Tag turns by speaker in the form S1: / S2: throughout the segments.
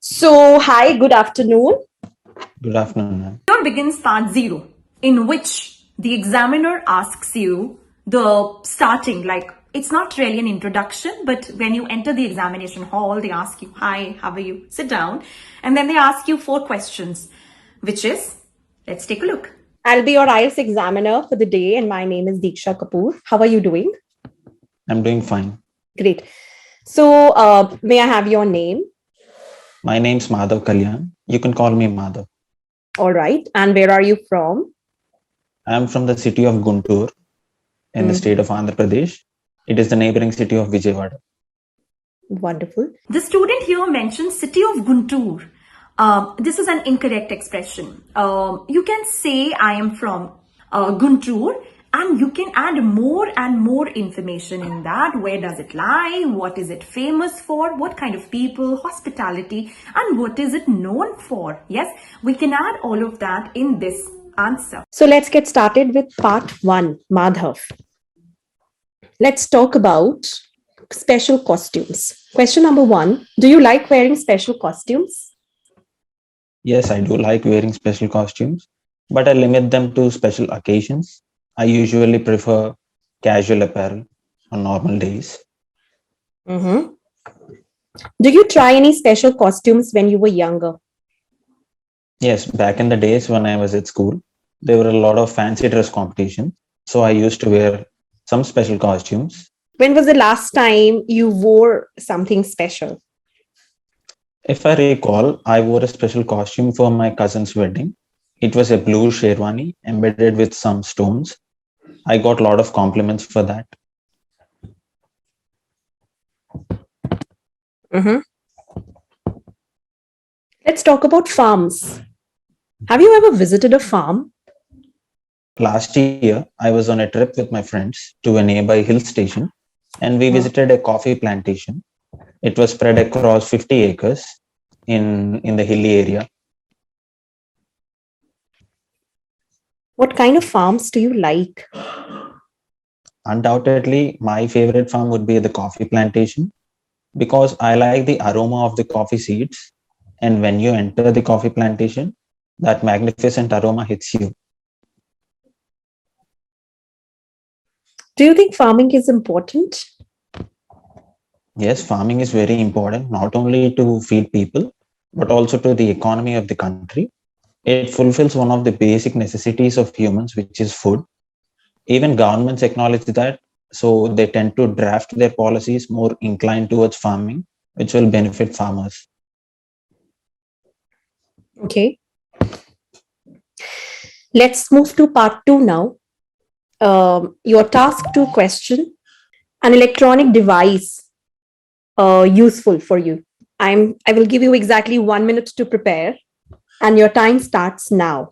S1: Hi, good afternoon.
S2: Good afternoon, ma'am.
S3: Here begins part 0, in which the examiner asks you the starting, like it's not really an introduction, but when you enter the examination hall, they ask you, "Hi, how are you?" Sit down. And then they ask you 4 questions, which is, let's take a look.
S1: I'll be your IELTS examiner for the day, and my name is Deeksha Kapoor. How are you doing?
S2: I'm doing fine.
S1: Great. May I have your name?
S2: My name's Madhav Kalyan. You can call me Madhav.
S1: All right. And where are you from?
S2: I'm from the city of Guntur in the state of Andhra Pradesh. It is the neighboring city of Vijayawada.
S1: Wonderful.
S3: The student here mentions city of Guntur. This is an incorrect expression. You can say I am from Guntur, and you can add more and more information in that. Where does it lie? What is it famous for? What kind of people, hospitality, and what is it known for? Yes, we can add all of that in this answer.
S1: So let's get started with part 1, Madhav. Let's talk about special costumes. Question number 1, do you like wearing special costumes?
S2: Yes, I do like wearing special costumes, but I limit them to special occasions. I usually prefer casual apparel on normal days.
S1: Do you try any special costumes when you were younger?
S2: Yes, back in the days when I was at school, there were a lot of fancy dress competitions. So I used to wear some special costumes.
S1: When was the last time you wore something special?
S2: If I recall, I wore a special costume for my cousin's wedding. It was a blue sherwani embedded with some stones. I got a lot of compliments for that.
S1: Let's talk about farms. Have you ever visited a farm?
S2: Last year, I was on a trip with my friends to a nearby hill station and we visited a coffee plantation. It was spread across 50 acres in the hilly area.
S1: What kind of farms do you like?
S2: Undoubtedly, my favorite farm would be the coffee plantation because I like the aroma of the coffee seeds. And when you enter the coffee plantation, that magnificent aroma hits you.
S1: Do you think farming is important?
S2: Yes, farming is very important, not only to feed people, but also to the economy of the country. It fulfills one of the basic necessities of humans, which is food. Even governments acknowledge that, so they tend to draft their policies more inclined towards farming, which will benefit farmers.
S1: Okay. Let's move to part 2 now. Your task 2 question: an electronic device useful for you. I will give you exactly 1 minute to prepare, and your time starts now.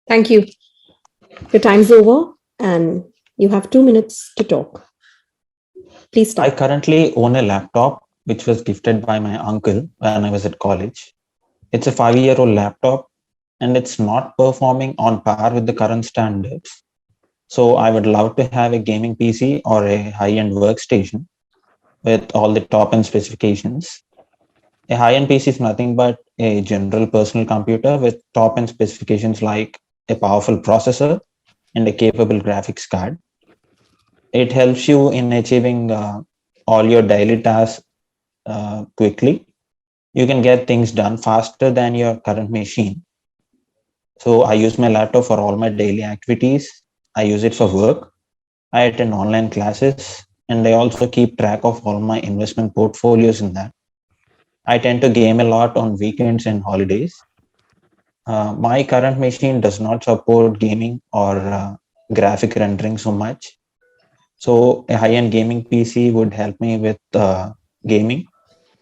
S1: Thank you. Your time's over, and you have 2 minutes to talk. Please
S2: I
S1: start.
S2: currently own a laptop, which was gifted by my uncle when I was at college. It's a 5-year-old laptop, and it's not performing on par with the current standards. So I would love to have a gaming PC or a high-end workstation with all the top-end specifications. A high-end PC is nothing but a general personal computer with top-end specifications like a powerful processor and a capable graphics card. It helps you in achieving all your daily tasks quickly. You can get things done faster than your current machine. So I use my laptop for all my daily activities. I use it for work. I attend online classes and I also keep track of all my investment portfolios in that. I tend to game a lot on weekends and holidays. My current machine does not support gaming or graphic rendering so much. So a high-end gaming PC would help me with gaming.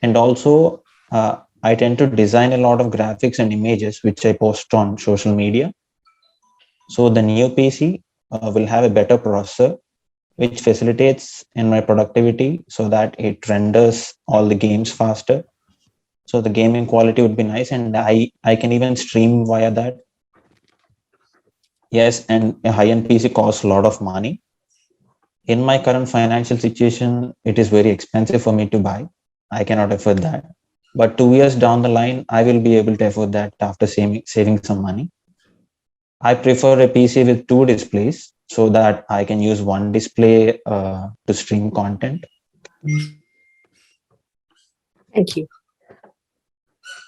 S2: And also, I tend to design a lot of graphics and images, which I post on social media. So the new PC will have a better processor, which facilitates in my productivity so that it renders all the games faster. So the gaming quality would be nice, and I can even stream via that. Yes, and a high-end PC costs a lot of money. In my current financial situation, it is very expensive for me to buy. I cannot afford that. But 2 years down the line, I will be able to afford that after saving some money. I prefer a PC with two displays so that I can use one display to stream content.
S1: Thank you.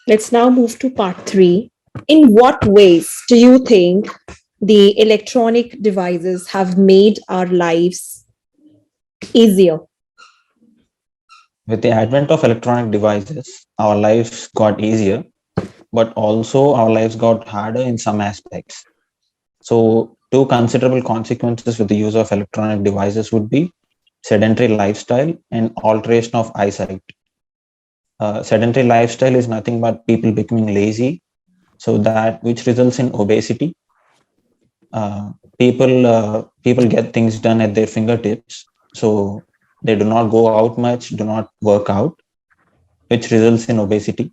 S1: Let's now move to part 3. In what ways do you think the electronic devices have made our lives easier?
S2: With the advent of electronic devices, our lives got easier, but also our lives got harder in some aspects. So, two considerable consequences with the use of electronic devices would be sedentary lifestyle and alteration of eyesight. Sedentary lifestyle is nothing but people becoming lazy, so that which results in obesity. People get things done at their fingertips, so they do not go out much, do not work out, which results in obesity.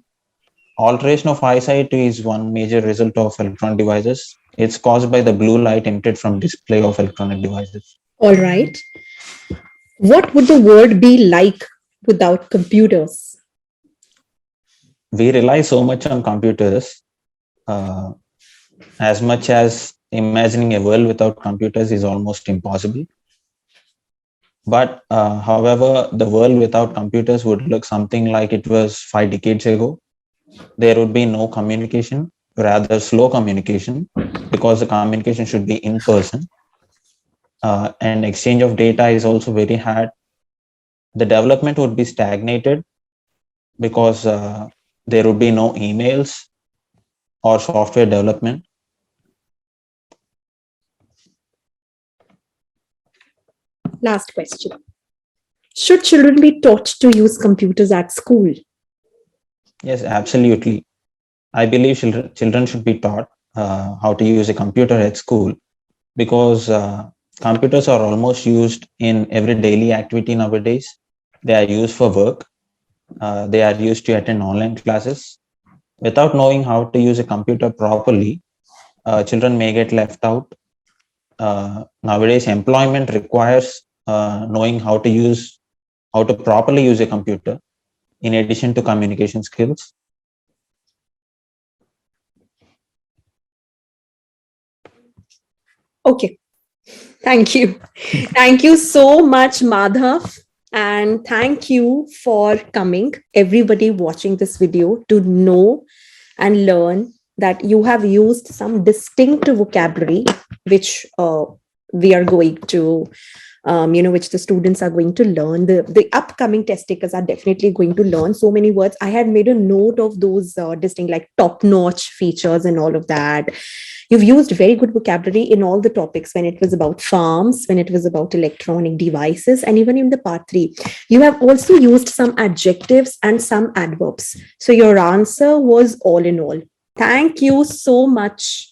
S2: Alteration of eyesight is one major result of electronic devices. It's caused by the blue light emitted from display of electronic devices.
S1: All right. What would the world be like without computers?
S2: We rely so much on computers, as much as imagining a world without computers is almost impossible. But however, the world without computers would look something like it was 5 decades ago. There would be no communication, rather slow communication, because the communication should be in person. And exchange of data is also very hard. The development would be stagnated because there would be no emails or software development.
S1: Last question. Should children be taught to use computers at school?
S2: Yes, absolutely. I believe children should be taught how to use a computer at school, because computers are almost used in every daily activity nowadays. They are used for work. They are used to attend online classes. Without knowing how to use a computer properly, children may get left out. Nowadays, employment requires knowing how to properly use a computer, in addition to communication skills.
S1: Okay. Thank you. Thank you so much, Madhav. And thank you for coming, everybody watching this video, to know and learn that you have used some distinct vocabulary, which we are going to, which the students are going to learn. The upcoming test takers are definitely going to learn so many words. I had made a note of those distinct, like top-notch features and all of that. You've used very good vocabulary in all the topics when it was about farms, when it was about electronic devices, and even in the part 3. You have also used some adjectives and some adverbs. So your answer was all in all. Thank you so much